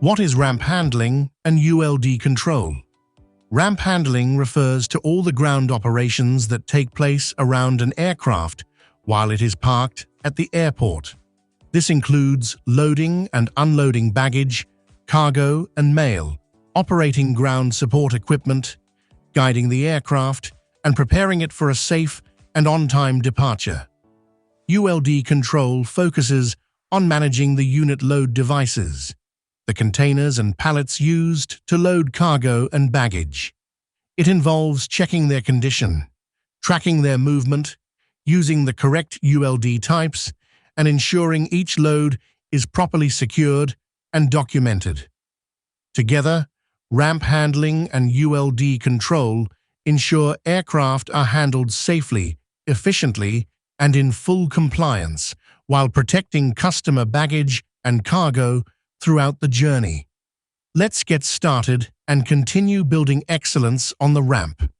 What is ramp handling and ULD control? Ramp handling refers to all the ground operations that take place around an aircraft while it is parked at the airport. This includes loading and unloading baggage, cargo and mail, operating ground support equipment, guiding the aircraft, and preparing it for a safe and on-time departure. ULD control focuses on managing the unit load devices, the containers and pallets used to load cargo and baggage. It involves checking their condition, tracking their movement, using the correct ULD types, and ensuring each load is properly secured and documented. Together, ramp handling and ULD control ensure aircraft are handled safely, efficiently, and in full compliance, while protecting customer baggage and cargo throughout the journey. Let's get started and continue building excellence on the ramp.